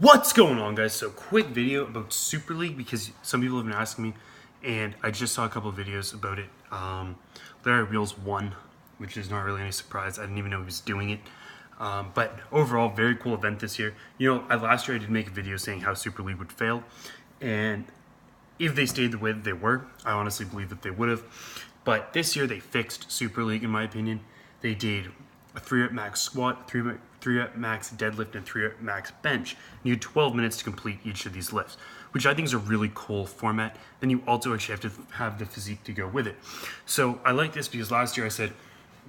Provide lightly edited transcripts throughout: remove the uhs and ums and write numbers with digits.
What's going on, guys? So quick video about Super League because some people have been asking me, and I just saw a couple of videos about it. Larry Wheels won, which is not really any surprise. I didn't even know he was doing it. But overall, very cool event this year. You know, last year I did make a video saying how Super League would fail, and if they stayed the way that they were, I honestly believe that they would have. But this year they fixed Super League, in my opinion. They did a 3-rep max squat, 3-rep max deadlift, and 3-rep max bench. You had 12 minutes to complete each of these lifts, which I think is a really cool format. Then you also actually have to have the physique to go with it. So I like this because last year I said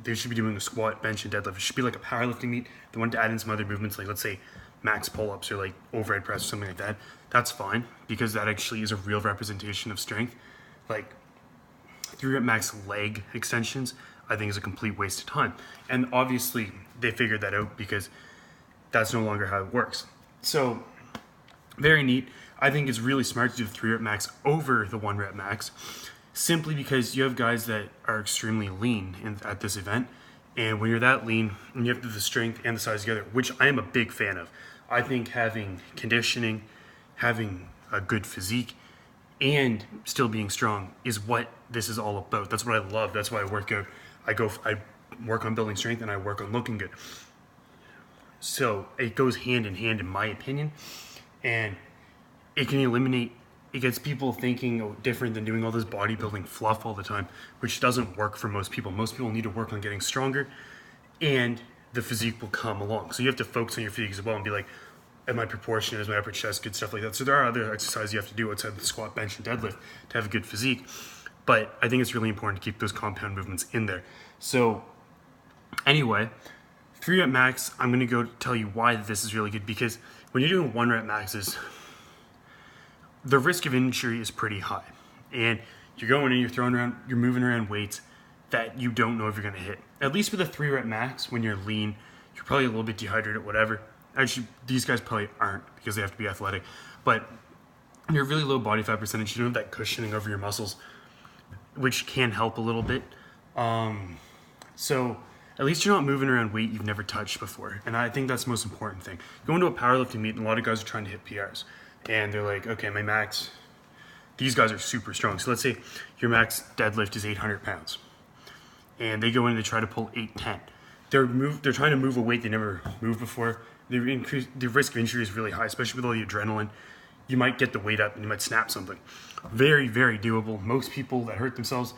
they should be doing a squat, bench, and deadlift. It should be like a powerlifting meet. They wanted to add in some other movements, like let's say max pull-ups or like overhead press or something like that. That's fine because that actually is a real representation of strength. Like 3-rep max leg extensions, I think is a complete waste of time. And obviously they figured that out because that's no longer how it works. So very neat. I think it's really smart to do the 3-rep max over the 1-rep max, simply because you have guys that are extremely lean at this event. And when you're that lean and you have to do the strength and the size together, which I am a big fan of, I think having conditioning, having a good physique, and still being strong is what this is all about. That's what I love. That's why I work out. I work on building strength and I work on looking good. So it goes hand in hand, in my opinion, and it can eliminate. It gets people thinking different than doing all this bodybuilding fluff all the time, which doesn't work for most people. Most people need to work on getting stronger, and the physique will come along. So you have to focus on your physique as well and be like, am I proportionate? Is my upper chest good? Stuff like that. So there are other exercises you have to do outside the squat, bench, and deadlift to have a good physique. But I think it's really important to keep those compound movements in there. So anyway, 3-rep max, I'm going to go tell you why this is really good, because when you're doing 1-rep maxes, the risk of injury is pretty high. And you're going in, you're moving around weights that you don't know if you're going to hit. At least with a 3-rep max, when you're lean, you're probably a little bit dehydrated, whatever. Actually, these guys probably aren't because they have to be athletic. But you're really low body fat percentage. You don't have that cushioning over your muscles, which can help a little bit. So at least you're not moving around weight you've never touched before. And I think that's the most important thing. Going to a powerlifting meet, and a lot of guys are trying to hit PRs. And they're like, okay, my max, these guys are super strong. So let's say your max deadlift is 800 pounds. And they go in and they try to pull 810. They're trying to move a weight they never moved before. The risk of injury is really high, especially with all the adrenaline. You might get the weight up and you might snap something. Very, very doable. Most people that hurt themselves,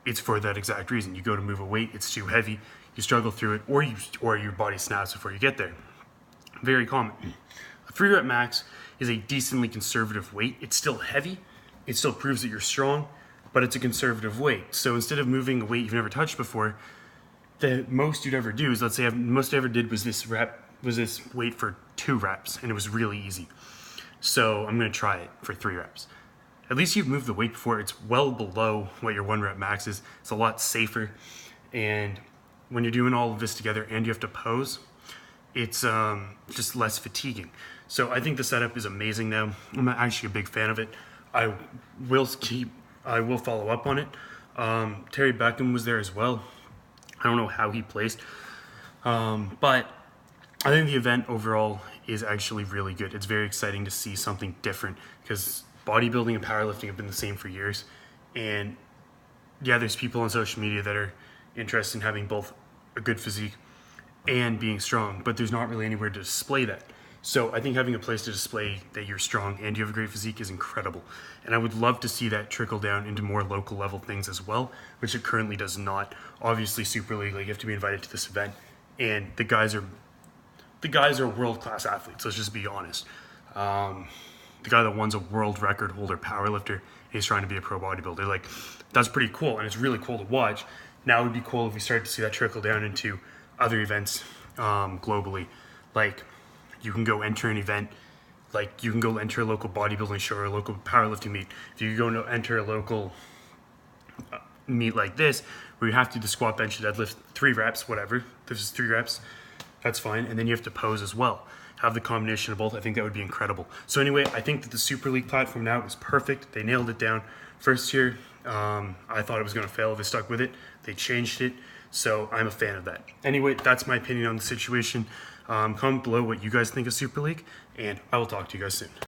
it's for that exact reason. You go to move a weight, it's too heavy, you struggle through it, or your body snaps before you get there. Very common. A 3-rep max is a decently conservative weight. It's still heavy. It still proves that you're strong, but it's a conservative weight. So instead of moving a weight you've never touched before, the most you'd ever do is, let's say the most I ever did was this weight for 2 reps, and it was really easy. So I'm going to try it for 3 reps. At least you've moved the weight before. It's well below what your 1-rep max is. It's a lot safer. And when you're doing all of this together and you have to pose, it's just less fatiguing. So I think the setup is amazing now. I'm actually a big fan of it. I will follow up on it. Terry Beckham was there as well. I don't know how he placed. But I think the event overall is actually really good. It's very exciting to see something different because bodybuilding and powerlifting have been the same for years. And yeah, there's people on social media that are interested in having both a good physique and being strong, but there's not really anywhere to display that. So I think having a place to display that you're strong and you have a great physique is incredible. And I would love to see that trickle down into more local level things as well, which it currently does not. Obviously, Super League, like, you have to be invited to this event, and the guys are world-class athletes. Let's just be honest. The guy that won's a world record holder powerlifter, he's trying to be a pro bodybuilder. Like, that's pretty cool, and it's really cool to watch. Now it would be cool if we started to see that trickle down into other events globally. Like, you can go enter an event, like you can go enter a local bodybuilding show or a local powerlifting meet. If you go enter a local meet like this, where you have to do the squat, bench, deadlift, 3 reps, whatever. This is 3 reps. That's fine. And then you have to pose as well. Have the combination of both. I think that would be incredible. So anyway, I think that the Super League platform now is perfect. They nailed it down. First year, I thought it was going to fail if they stuck with it. They changed it. So I'm a fan of that. Anyway, that's my opinion on the situation. Comment below what you guys think of Super League, and I will talk to you guys soon.